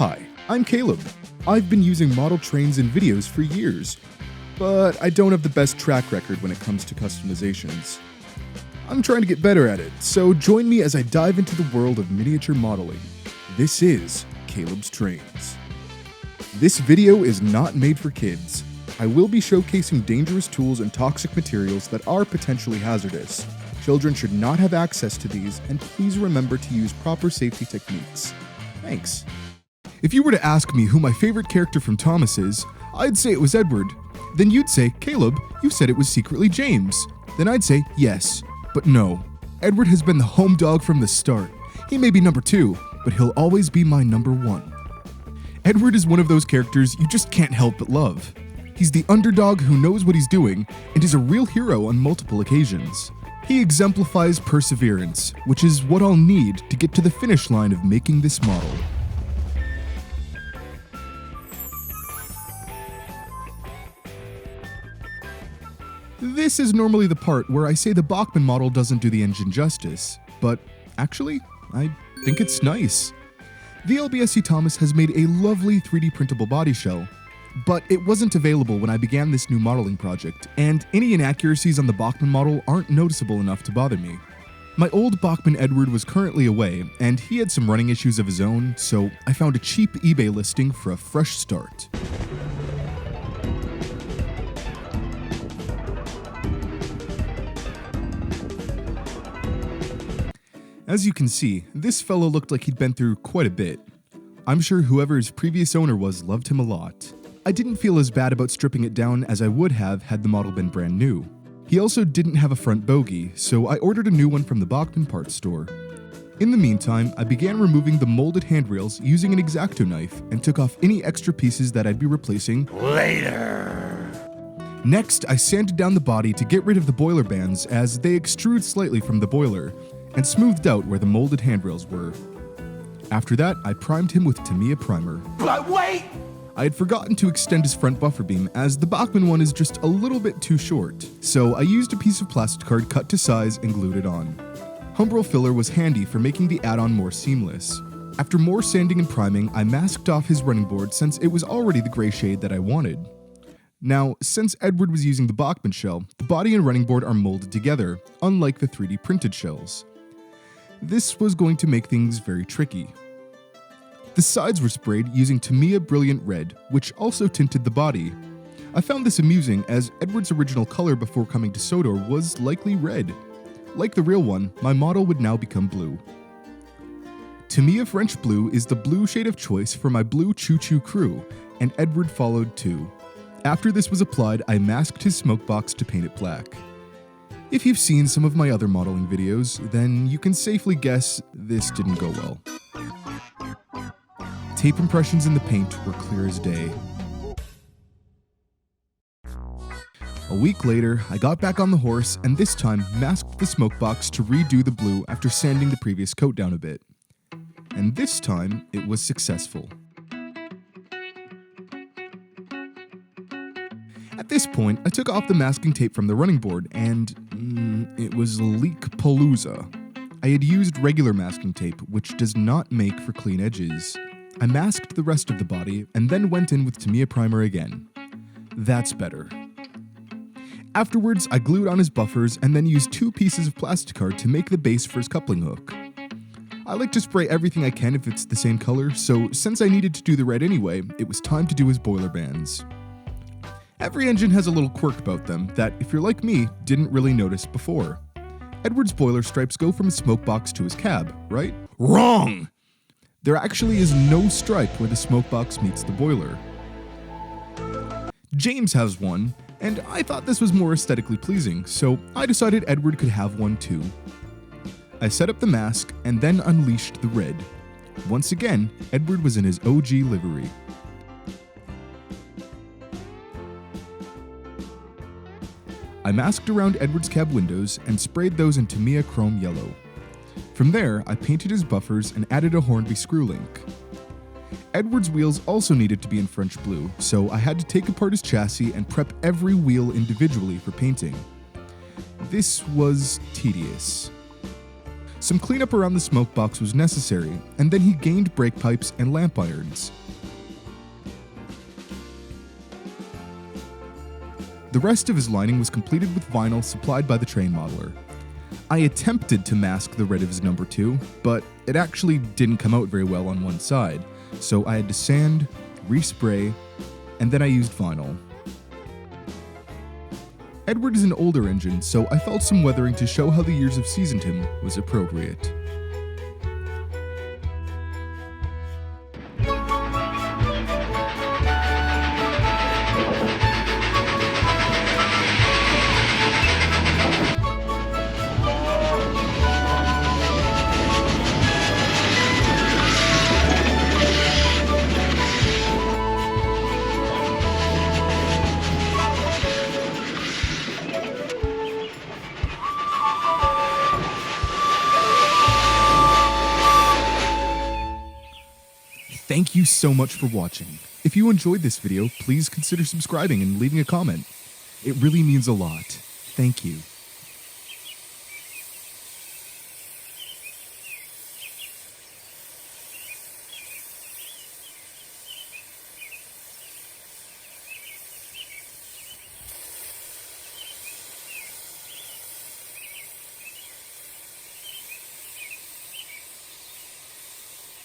Hi, I'm Caleb. I've been using model trains in videos for years, but I don't have the best track record when it comes to customizations. I'm trying to get better at it, so join me as I dive into the world of miniature modeling. This is Caleb's Trains. This video is not made for kids. I will be showcasing dangerous tools and toxic materials that are potentially hazardous. Children should not have access to these, and please remember to use proper safety techniques. Thanks. If you were to ask me who my favorite character from Thomas is, I'd say it was Edward. Then you'd say, Caleb, you said it was secretly James. Then I'd say, yes, but no. Edward has been the home dog from the start. He may be number 2, but he'll always be my number 1. Edward is one of those characters you just can't help but love. He's the underdog who knows what he's doing and is a real hero on multiple occasions. He exemplifies perseverance, which is what I'll need to get to the finish line of making this model. This is normally the part where I say the Bachmann model doesn't do the engine justice, but actually, I think it's nice. VLBSC Thomas has made a lovely 3D printable body shell, but it wasn't available when I began this new modeling project, and any inaccuracies on the Bachmann model aren't noticeable enough to bother me. My old Bachmann Edward was currently away, and he had some running issues of his own, so I found a cheap eBay listing for a fresh start. As you can see, this fellow looked like he'd been through quite a bit. I'm sure whoever his previous owner was loved him a lot. I didn't feel as bad about stripping it down as I would have had the model been brand new. He also didn't have a front bogie, so I ordered a new one from the Bachmann parts store. In the meantime, I began removing the molded handrails using an X-Acto knife and took off any extra pieces that I'd be replacing later. Next, I sanded down the body to get rid of the boiler bands as they extrude slightly from the boiler, and smoothed out where the molded handrails were. After that, I primed him with Tamiya Primer. But wait! I had forgotten to extend his front buffer beam as the Bachmann one is just a little bit too short, so I used a piece of plastic card cut to size and glued it on. Humbrol Filler was handy for making the add-on more seamless. After more sanding and priming, I masked off his running board since it was already the gray shade that I wanted. Now, since Edward was using the Bachmann shell, the body and running board are molded together, unlike the 3D printed shells. This was going to make things very tricky. The sides were sprayed using Tamiya Brilliant Red, which also tinted the body. I found this amusing as Edward's original color before coming to Sodor was likely red. Like the real one, my model would now become blue. Tamiya French Blue is the blue shade of choice for my blue choo-choo crew, and Edward followed too. After this was applied, I masked his smoke box to paint it black. If you've seen some of my other modeling videos, then you can safely guess this didn't go well. Tape impressions in the paint were clear as day. A week later, I got back on the horse and this time masked the smoke box to redo the blue after sanding the previous coat down a bit. And this time, it was successful. At this point, I took off the masking tape from the running board and it was leak-palooza. I had used regular masking tape, which does not make for clean edges. I masked the rest of the body and then went in with Tamiya Primer again. That's better. Afterwards, I glued on his buffers and then used 2 pieces of plastic card to make the base for his coupling hook. I like to spray everything I can if it's the same color, so since I needed to do the red anyway, it was time to do his boiler bands. Every engine has a little quirk about them that, if you're like me, didn't really notice before. Edward's boiler stripes go from his smoke box to his cab, right? Wrong! There actually is no stripe where the smoke box meets the boiler. James has one, and I thought this was more aesthetically pleasing, so I decided Edward could have one too. I set up the mask and then unleashed the red. Once again, Edward was in his OG livery. I masked around Edward's cab windows and sprayed those in Tamiya Chrome Yellow. From there, I painted his buffers and added a Hornby screw link. Edward's wheels also needed to be in French blue, so I had to take apart his chassis and prep every wheel individually for painting. This was tedious. Some cleanup around the smoke box was necessary, and then he gained brake pipes and lamp irons. The rest of his lining was completed with vinyl supplied by the train modeler. I attempted to mask the red of his number 2, but it actually didn't come out very well on one side, so I had to sand, respray, and then I used vinyl. Edward is an older engine, so I felt some weathering to show how the years have seasoned him was appropriate. Thank you so much for watching. If you enjoyed this video, please consider subscribing and leaving a comment. It really means a lot. Thank you.